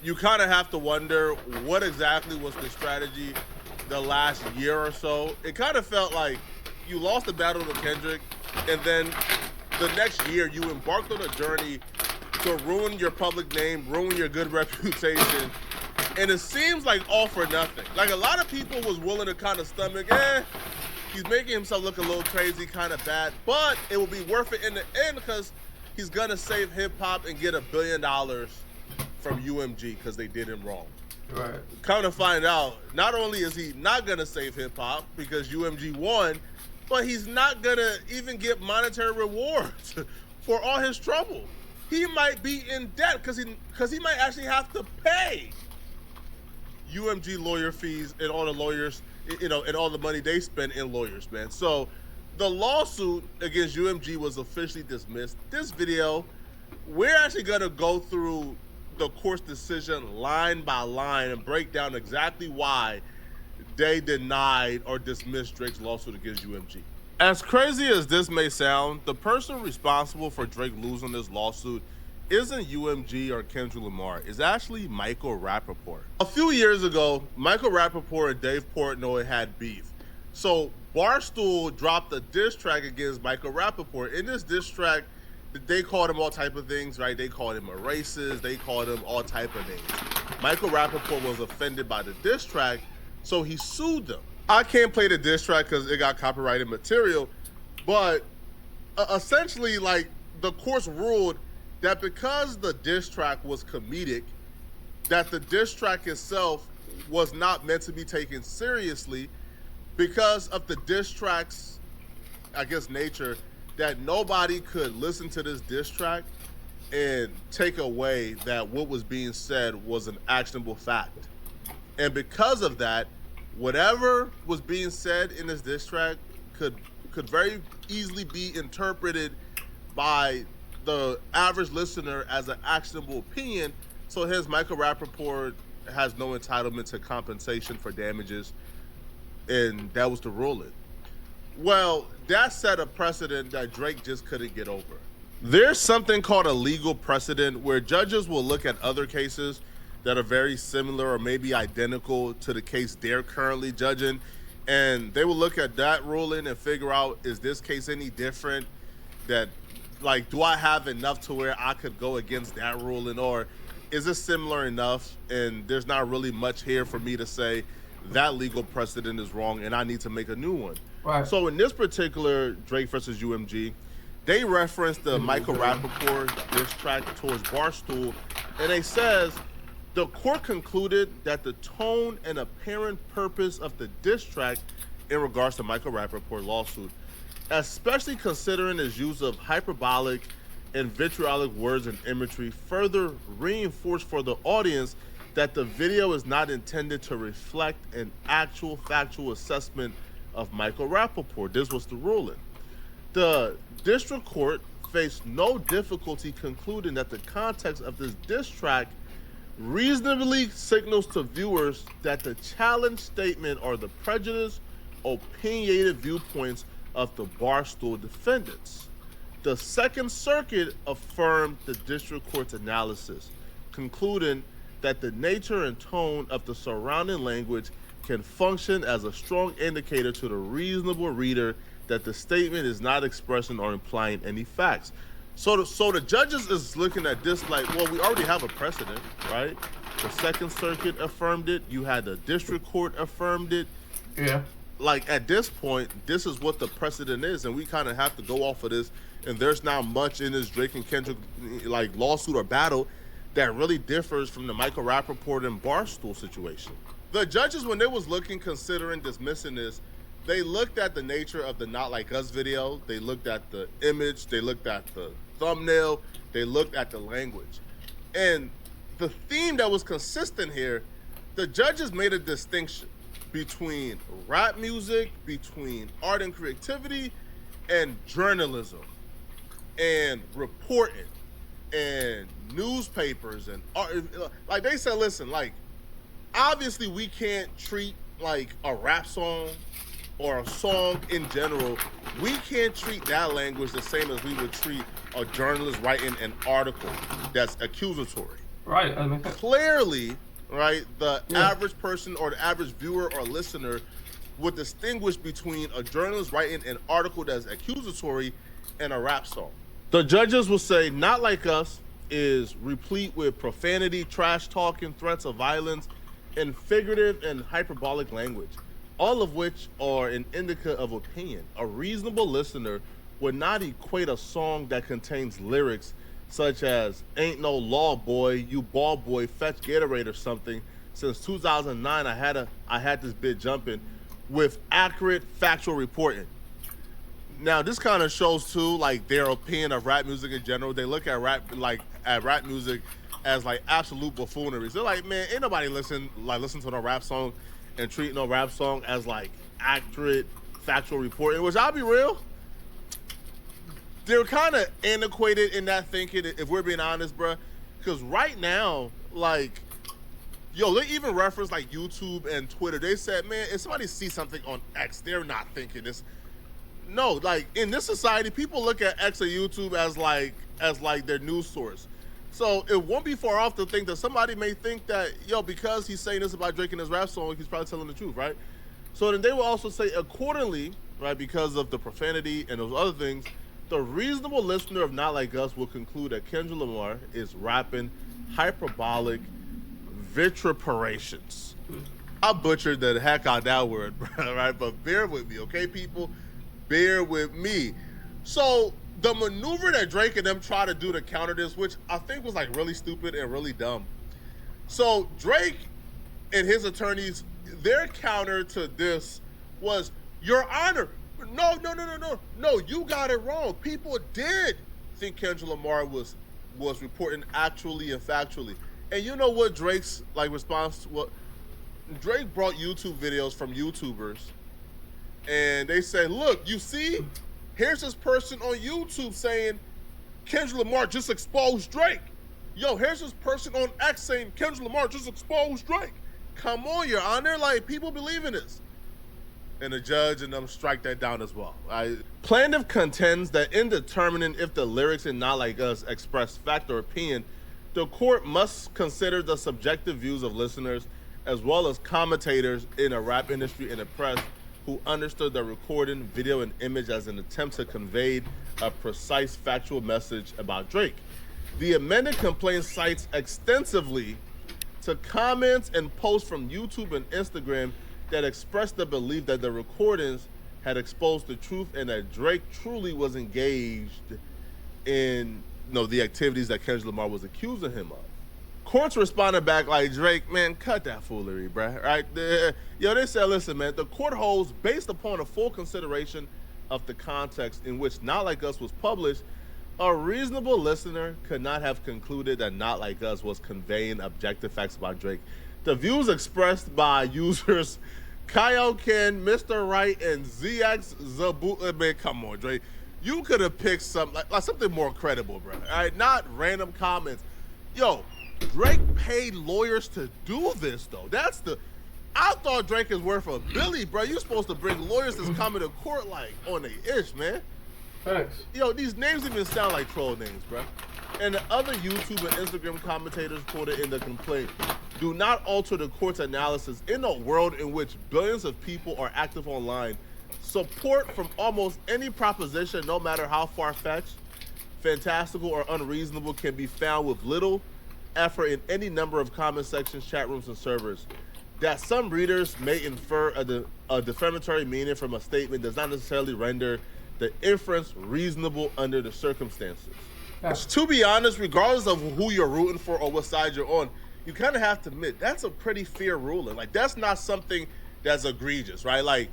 you kind of have to wonder what exactly was the strategy the last year or so. It kind of felt like you lost the battle to Kendrick, and then the next year you embarked on a journey to ruin your public name, ruin your good reputation, and it seems like all for nothing. Like a lot of people was willing to kind of stomach, he's making himself look a little crazy, kind of bad, but it will be worth it in the end because he's gonna save hip hop and get $1 billion from UMG because they did him wrong. Right. Come to find out, not only is he not gonna save hip hop because UMG won, but he's not gonna even get monetary rewards for all his trouble. He might be in debt because he might actually have to pay UMG lawyer fees and all the lawyers, and all the money they spend in lawyers, man. So the lawsuit against UMG was officially dismissed. This video, we're actually gonna go through the court's decision line by line and break down exactly why they denied or dismissed Drake's lawsuit against UMG. As crazy as this may sound, the person responsible for Drake losing this lawsuit isn't UMG or Kendrick Lamar. It's actually Michael Rapaport. A few years ago, Michael Rapaport and Dave Portnoy had beef. So Barstool dropped a diss track against Michael Rapaport. In this diss track, they called him all type of things, right? They called him a racist. They called him all type of names. Michael Rapaport was offended by the diss track, so he sued them. I can't play the diss track because it got copyrighted material, but essentially, like, the courts ruled that because the diss track was comedic, that the diss track itself was not meant to be taken seriously because of the diss track's, I guess, nature, that nobody could listen to this diss track and take away that what was being said was an actionable fact. And because of that, whatever was being said in this diss track could very easily be interpreted by the average listener as an actionable opinion. So hence Michael Rapaport has no entitlement to compensation for damages, and that was the ruling. Well, that set a precedent that Drake just couldn't get over. There's something called a legal precedent where judges will look at other cases that are very similar or maybe identical to the case they're currently judging, and they will look at that ruling and figure out, is this case any different? That, like, do I have enough to where I could go against that ruling, or is it similar enough and there's not really much here for me to say that legal precedent is wrong and I need to make a new one? Right. So in this particular Drake versus UMG, they referenced the Michael Rapaport diss track towards Barstool, and they says the court concluded that the tone and apparent purpose of the diss track in regards to Michael Rapaport lawsuit, especially considering his use of hyperbolic and vitriolic words and imagery, further reinforced for the audience that the video is not intended to reflect an actual factual assessment of Michael Rapaport. This was the ruling. The district court faced no difficulty concluding that the context of this diss track reasonably signals to viewers that the challenge statement are the prejudiced, opinionated viewpoints of the Barstool defendants. The Second Circuit affirmed the district court's analysis, concluding that the nature and tone of the surrounding language can function as a strong indicator to the reasonable reader that the statement is not expressing or implying any facts. So the judges is looking at this like, well, we already have a precedent, right? The Second Circuit affirmed it. You had the district court affirmed it. Yeah. Like, at this point, this is what the precedent is, and we kind of have to go off of this. And there's not much in this Drake and Kendrick like lawsuit or battle that really differs from the Michael Rapaport and Barstool situation. The judges, when they was considering dismissing this, they looked at the nature of the Not Like Us video. They looked at the image. They looked at the thumbnail. They looked at the language. And the theme that was consistent here, the judges made a distinction between rap music, between art and creativity, and journalism, and reporting, and newspapers, and art. Like, they said, listen, like, obviously we can't treat like a rap song or a song in general, we can't treat that language the same as we would treat a journalist writing an article that's accusatory. Right. Clearly, right, the average person or the average viewer or listener would distinguish between a journalist writing an article that's accusatory and a rap song. The judges will say Not Like Us is replete with profanity, trash talking, threats of violence, and figurative and hyperbolic language, all of which are an indica of opinion. A reasonable listener would not equate a song that contains lyrics such as "Ain't no law, boy, you ball boy, fetch Gatorade" or something. Since 2009, I had this bit jumping with accurate factual reporting. Now this kind of shows too, like, their opinion of rap music in general. They look at rap music as like absolute buffoonery. They're like, man, ain't nobody listen to no rap song and treat no rap song as like accurate factual reporting. Which, I'll be real, they're kind of antiquated in that thinking, if we're being honest, bro. Because right now, like, yo, they even reference like YouTube and Twitter. They said, man, if somebody sees something on X, they're not thinking this. No, like, in this society, people look at X or YouTube as like their news source. So it won't be far off to think that somebody may think that, yo, because he's saying this about Drake in his rap song, he's probably telling the truth, right? So then they will also say accordingly, right, because of the profanity and those other things, the reasonable listener of Not Like Us will conclude that Kendrick Lamar is rapping hyperbolic vituperations. I butchered the heck out of that word, right? But bear with me, okay, people? Bear with me. So the maneuver that Drake and them try to do to counter this, which I think was like really stupid and really dumb. So Drake and his attorneys, their counter to this was, Your Honor, no, you got it wrong. People did think Kendrick Lamar was reporting actually and factually. And you know what Drake's like response to what Drake brought YouTube videos from YouTubers, and they said, look, you see, here's this person on YouTube saying Kendrick Lamar just exposed Drake. Yo, here's this person on X saying Kendrick Lamar just exposed Drake. Come on, Your Honor, like, people believe in this. And the judge and them strike that down as well. Plaintiff contends that in determining if the lyrics in Not Like Us express fact or opinion, the court must consider the subjective views of listeners as well as commentators in the rap industry and the press who understood the recording, video, and image as an attempt to convey a precise factual message about Drake. The amended complaint cites extensively to comments and posts from YouTube and Instagram that expressed the belief that the recordings had exposed the truth and that Drake truly was engaged in the activities that Kendrick Lamar was accusing him of. Courts responded back like, Drake, man, cut that foolery, bruh, right? They said, listen, man, the court holds, based upon a full consideration of the context in which Not Like Us was published, a reasonable listener could not have concluded that Not Like Us was conveying objective facts about Drake. The views expressed by users Kyle Ken, Mr. Right, and ZX Zabu, man, come on, Drake. You could have picked something like something more credible, bro. All right, not random comments. Yo, Drake paid lawyers to do this, though. I thought Drake is worth a billy, bro. You're supposed to bring lawyers that's coming to court like on the ish, man. Thanks. Yo, these names even sound like troll names, bro. And the other YouTube and Instagram commentators quoted in the complaint do not alter the court's analysis in a world in which billions of people are active online. Support from almost any proposition, no matter how far-fetched, fantastical, or unreasonable, can be found with little effort in any number of comment sections, chat rooms, and servers. That some readers may infer a defamatory meaning from a statement does not necessarily render the inference reasonable under the circumstances. To be honest, regardless of who you're rooting for or what side you're on, you kind of have to admit that's a pretty fair ruling. Like, that's not something that's egregious, right? Like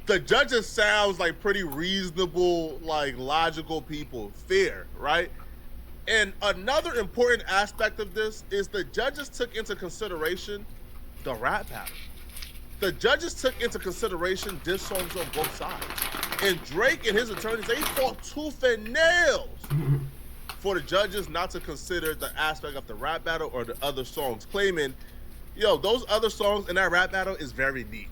the judges sounds like pretty reasonable, like logical people, fair, right? And another important aspect of this is the judges took into consideration the rap battle. The judges took into consideration diss songs on both sides. And Drake and his attorneys, they fought tooth and nails for the judges not to consider the aspect of the rap battle or the other songs, claiming, yo, those other songs in that rap battle is very niche.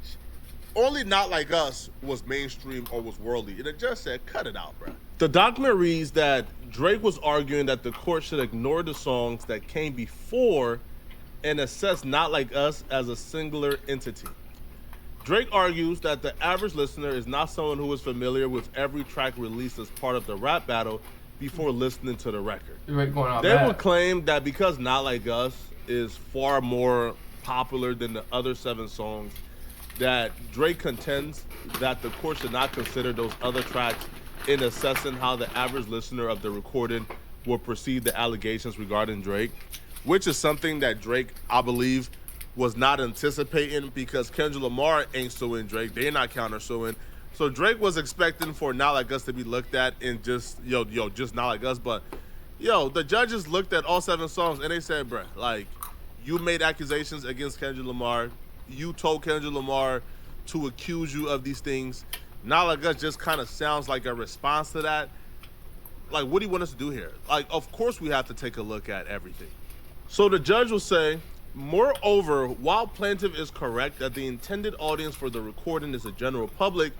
Only Not Like Us was mainstream or was worldly. And the judge said, cut it out, bro. The document reads that Drake was arguing that the court should ignore the songs that came before and assess Not Like Us as a singular entity. Drake argues that the average listener is not someone who is familiar with every track released as part of the rap battle before listening to the record. They would claim that because Not Like Us is far more popular than the other 7 songs, that Drake contends that the court should not consider those other tracks in assessing how the average listener of the recording will perceive the allegations regarding Drake, which is something that Drake, I believe, was not anticipating because Kendrick Lamar ain't suing Drake. They're not counter-suing. So Drake was expecting for Not Like Us to be looked at in just, just Not Like Us. But, the judges looked at all 7 songs and they said, bruh, like, you made accusations against Kendrick Lamar. You told Kendrick Lamar to accuse you of these things. Not Like Us just kind of sounds like a response to that. Like, what do you want us to do here? Like, of course we have to take a look at everything. So the judge will say, moreover, while plaintiff is correct that the intended audience for the recording is the general public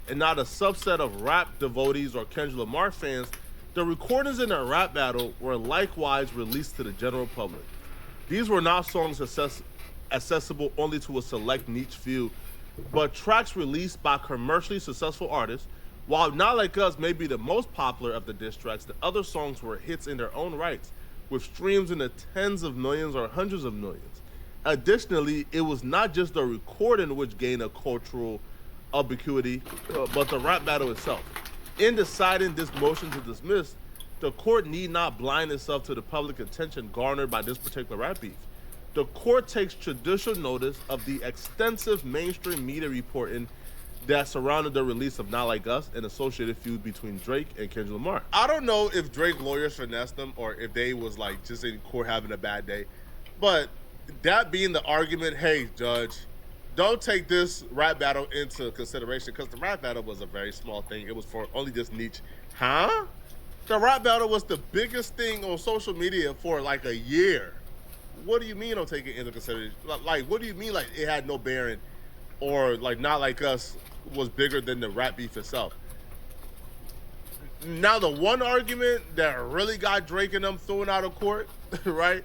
and not a subset of rap devotees or Kendrick Lamar fans, the recordings in a rap battle were likewise released to the general public. These were not songs accessible only to a select niche few, but tracks released by commercially successful artists. While Not Like Us may be the most popular of the diss tracks, the other songs were hits in their own rights, with streams in the tens of millions or hundreds of millions. Additionally, it was not just the recording which gained a cultural ubiquity, but the rap battle itself. In deciding this motion to dismiss, the court need not blind itself to the public attention garnered by this particular rap beef. The court takes judicial notice of the extensive mainstream media reporting that surrounded the release of Not Like Us and associated feud between Drake and Kendrick Lamar. I don't know if Drake lawyers finessed them or if they was like just in court having a bad day, but that being the argument, hey judge, don't take this rap battle into consideration because the rap battle was a very small thing. It was for only this niche. Huh? The rap battle was the biggest thing on social media for like a year. What do you mean don't take it into consideration? Like, what do you mean like it had no bearing or like Not Like Us was bigger than the rap beef itself? Now, the one argument that really got Drake and them thrown out of court, right,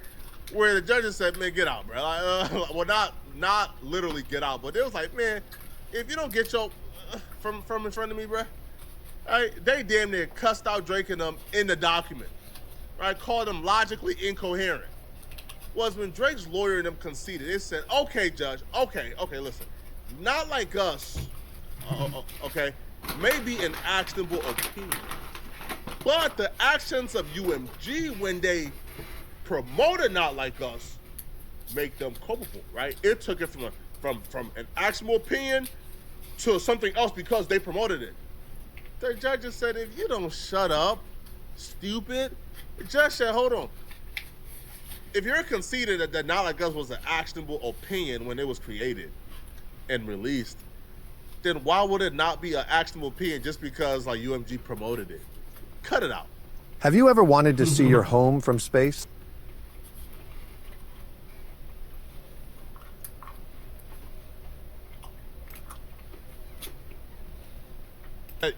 where the judges said, man, get out, bro. Like, well, not literally get out, but they was like, man, if you don't get your from in front of me, bro, right, they damn near cussed out Drake and them in the document, right, called them logically incoherent. Was when Drake's lawyer and them conceded, they said, okay, judge, okay, listen, Not Like Us, okay, may be an actionable opinion, but the actions of UMG when they promoted Not Like Us make them culpable, right? It took it from an actionable opinion to something else because they promoted it. The judge said, if you don't shut up, stupid, the judge said, hold on. If you're conceded that Not Like Us was an actionable opinion when it was created and released, then why would it not be an actionable opinion just because like UMG promoted it? Cut it out. Have you ever wanted to see your home from space?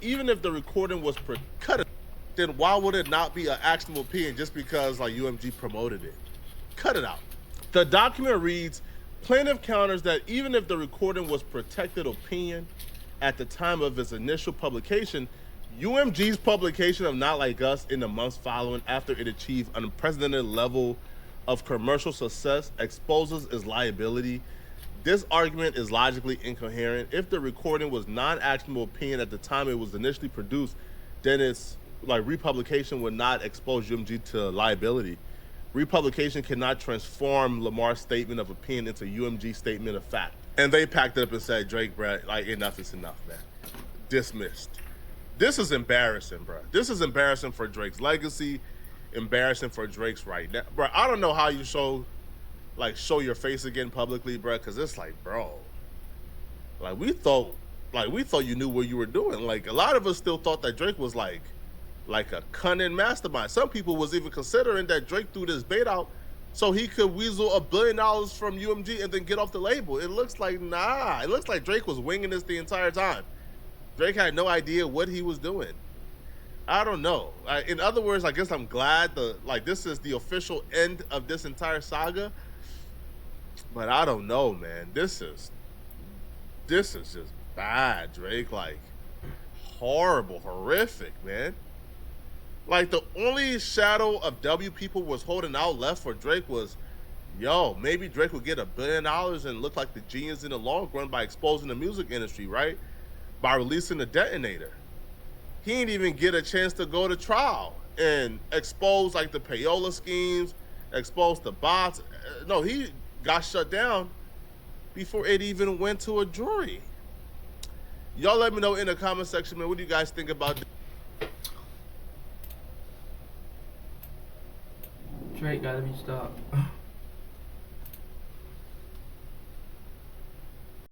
Even if the recording was cut it, then why would it not be an actionable opinion just because like UMG promoted it? Cut it out. The document reads, plaintiff counters that even if the recording was protected opinion at the time of its initial publication, UMG's publication of Not Like Us in the months following after it achieved an unprecedented level of commercial success exposes its liability. This argument is logically incoherent. If the recording was non-actionable opinion at the time it was initially produced, then its like republication would not expose UMG to liability. Republication cannot transform Lamar's statement of opinion into UMG's statement of fact. And they packed it up and said, Drake, bro, like enough is enough, man. Dismissed. This is embarrassing, bro. This is embarrassing for Drake's legacy, embarrassing for Drake's right now. Bro, I don't know how you show your face again publicly, bro, because it's like, bro, like we thought you knew what you were doing. Like a lot of us still thought that Drake was like a cunning mastermind. Some people was even considering that Drake threw this bait out so he could weasel $1 billion from UMG and then get off the label. It looks like, nah. It looks like Drake was winging this the entire time. Drake had no idea what he was doing. I don't know. In other words, I guess I'm glad this is the official end of this entire saga. But I don't know, man. This is just bad, Drake. Like horrible, horrific, man. Like the only shadow of W people was holding out left for Drake was, yo, maybe Drake would get $1 billion and look like the genius in the long run by exposing the music industry, right? By releasing the detonator. He didn't even get a chance to go to trial and expose like the payola schemes, expose the bots. No, he got shut down before it even went to a jury. Y'all let me know in the comment section, man. What do you guys think about this? Drake gotta be stopped.